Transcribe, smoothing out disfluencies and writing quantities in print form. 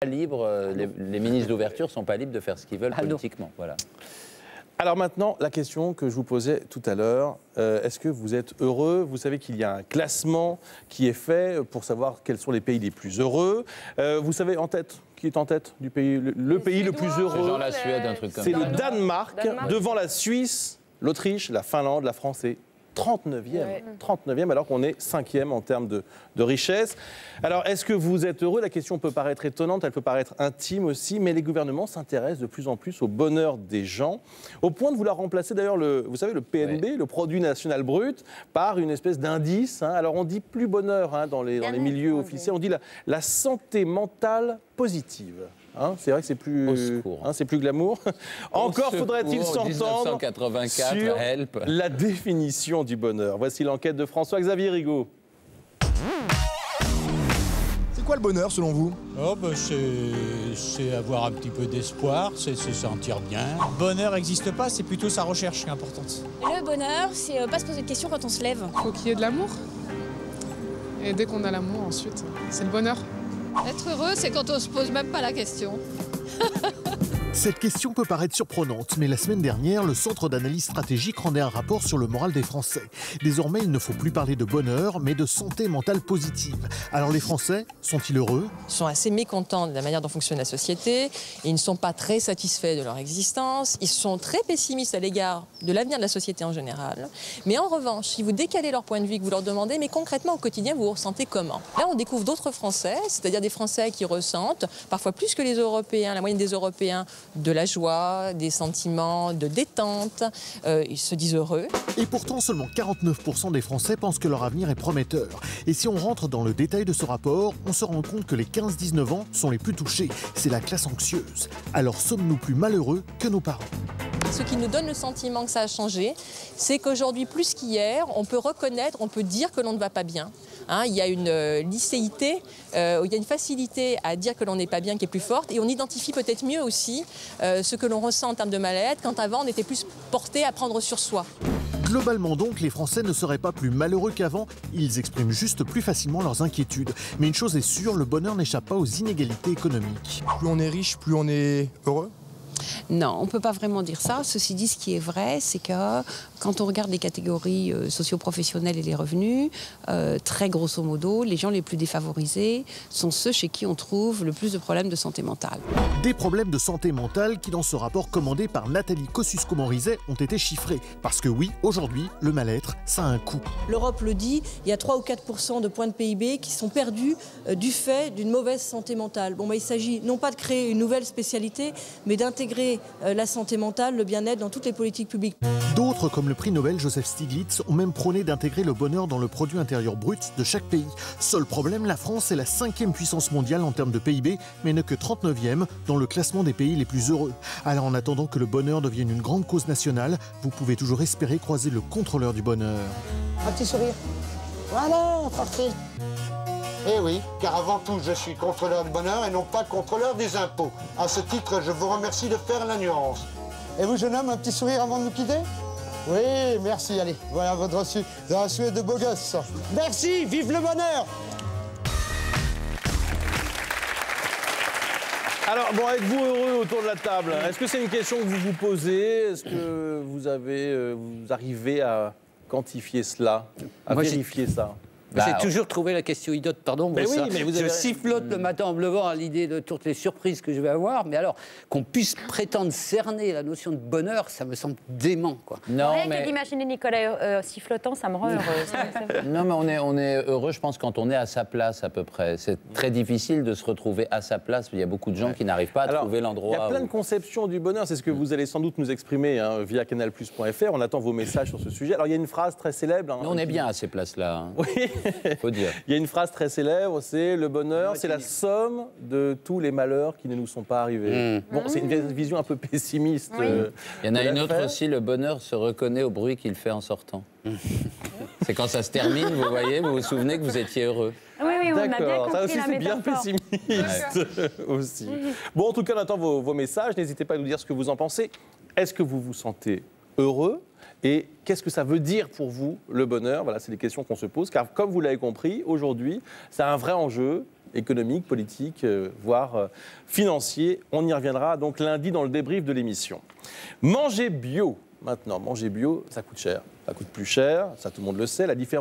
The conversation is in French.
libres, les ministres d'ouverture ne sont pas libres de faire ce qu'ils veulent politiquement. Voilà. Alors maintenant, la question que je vous posais tout à l'heure, est-ce que vous êtes heureux? Vous savez qu'il y a un classement qui est fait pour savoir quels sont les pays les plus heureux. Vous savez en tête, qui est en tête du pays, le pays le plus heureux? C'est genre la Suède, un truc comme ça. C'est le Danemark, devant la Suisse, l'Autriche, la Finlande, la France et 39e, ouais. 39e, alors qu'on est 5e en termes de richesse. Alors, est-ce que vous êtes heureux? La question peut paraître étonnante, elle peut paraître intime aussi, mais les gouvernements s'intéressent de plus en plus au bonheur des gens, au point de vouloir remplacer d'ailleurs, vous savez, le PNB, ouais, le produit national brut, par une espèce d'indice. Hein. Alors, on dit plus bonheur hein, dans les milieux officiels, on dit la santé mentale positive. Hein, c'est vrai que c'est plus, c'est plus glamour. Encore faudrait-il s'entendre sur la définition du bonheur. Voici l'enquête de François-Xavier Rigaud. C'est quoi le bonheur selon vous? C'est avoir un petit peu d'espoir, c'est se sentir bien. Le bonheur n'existe pas, c'est plutôt sa recherche qui est importante. Le bonheur, c'est pas se poser de questions quand on se lève. Il faut qu'il y ait de l'amour. Et dès qu'on a l'amour, ensuite, c'est le bonheur. Être heureux, c'est quand on se pose même pas la question. Cette question peut paraître surprenante, mais la semaine dernière, le Centre d'analyse stratégique rendait un rapport sur le moral des Français. Désormais, il ne faut plus parler de bonheur, mais de santé mentale positive. Alors les Français, sont-ils heureux? Ils sont assez mécontents de la manière dont fonctionne la société. Ils ne sont pas très satisfaits de leur existence. Ils sont très pessimistes à l'égard de l'avenir de la société en général. Mais en revanche, si vous décalez leur point de vue, que vous leur demandez, mais concrètement au quotidien, vous vous ressentez comment? Là, on découvre d'autres Français, c'est-à-dire des Français qui ressentent, parfois plus que les Européens, la moyenne des Européens, de la joie, des sentiments de détente, ils se disent heureux. Et pourtant, seulement 49% des Français pensent que leur avenir est prometteur. Et si on rentre dans le détail de ce rapport, on se rend compte que les 15-19 ans sont les plus touchés. C'est la classe anxieuse. Alors sommes-nous plus malheureux que nos parents? Ce qui nous donne le sentiment que ça a changé, c'est qu'aujourd'hui, plus qu'hier, on peut reconnaître, on peut dire que l'on ne va pas bien. Hein, il y a une licéité, il y a une facilité à dire que l'on n'est pas bien qui est plus forte et on identifie peut-être mieux aussi ce que l'on ressent en termes de mal-être quand avant on était plus porté à prendre sur soi. Globalement donc, les Français ne seraient pas plus malheureux qu'avant, ils expriment juste plus facilement leurs inquiétudes. Mais une chose est sûre, le bonheur n'échappe pas aux inégalités économiques. Plus on est riche, plus on est heureux? Non, on ne peut pas vraiment dire ça. Ceci dit, ce qui est vrai, c'est que quand on regarde les catégories socio-professionnelles et les revenus, très grosso modo, les gens les plus défavorisés sont ceux chez qui on trouve le plus de problèmes de santé mentale. Des problèmes de santé mentale qui, dans ce rapport commandé par Nathalie Kosciusko-Morizet, ont été chiffrés. Parce que oui, aujourd'hui, le mal-être, ça a un coût. L'Europe le dit, il y a 3 ou 4% de points de PIB qui sont perdus du fait d'une mauvaise santé mentale. Bon, il s'agit non pas de créer une nouvelle spécialité, mais d'intégrer la santé mentale, le bien-être dans toutes les politiques publiques. D'autres, comme le prix Nobel Joseph Stiglitz, ont même prôné d'intégrer le bonheur dans le produit intérieur brut de chaque pays. Seul problème, la France est la 5e puissance mondiale en termes de PIB, mais n'est que 39e dans le classement des pays les plus heureux. Alors en attendant que le bonheur devienne une grande cause nationale, vous pouvez toujours espérer croiser le contrôleur du bonheur. Un petit sourire. Voilà, parfait. Eh oui, car avant tout, je suis contrôleur du bonheur et non pas contrôleur des impôts. À ce titre, je vous remercie de faire la nuance. Et vous, jeune homme, un petit sourire avant de nous quitter? Oui, merci, allez, voilà votre reçu. Vous avez un souhait de beau gosse. Merci, vive le bonheur! Alors, bon, êtes-vous heureux autour de la table? Est-ce que c'est une question que vous vous posez? Est-ce que vous arrivez à quantifier cela, à vérifier ça? J'ai toujours trouvé la question idiote, pardon. Mais oui, ça. mais vous avez... Je sifflote le matin en me levant à l'idée de toutes les surprises que je vais avoir. Mais alors, qu'on puisse prétendre cerner la notion de bonheur, ça me semble dément, quoi. Non, rien que d'imaginer Nicolas sifflotant, ça me rend heureux. Non, mais on est heureux, je pense, quand on est à sa place, à peu près. C'est très difficile de se retrouver à sa place. Il y a beaucoup de gens qui n'arrivent pas à trouver l'endroit. Il y a plein de conceptions du bonheur. C'est ce que vous allez sans doute nous exprimer via canalplus.fr. On attend vos messages sur ce sujet. Alors, il y a une phrase très célèbre. Hein, on est bien à ces places-là. Hein. Oui. Faut dire. Il y a une phrase très célèbre, c'est le bonheur, c'est la somme de tous les malheurs qui ne nous sont pas arrivés. Bon, c'est une vision un peu pessimiste. Oui. Il y en a une autre aussi, le bonheur se reconnaît au bruit qu'il fait en sortant. C'est quand ça se termine, vous voyez, vous vous souvenez que vous étiez heureux. Oui, on a bien compris. Ça aussi, c'est bien pessimiste aussi. Bon, en tout cas, on attend vos messages. N'hésitez pas à nous dire ce que vous en pensez. Est-ce que vous vous sentez heureux? Et qu'est-ce que ça veut dire pour vous, le bonheur? Voilà, c'est les questions qu'on se pose. Car comme vous l'avez compris, aujourd'hui, c'est un vrai enjeu. économique, politique, voire financier. On y reviendra donc lundi dans le débrief de l'émission. Manger bio, maintenant, manger bio, ça coûte cher. Ça coûte plus cher, ça tout le monde le sait. La différence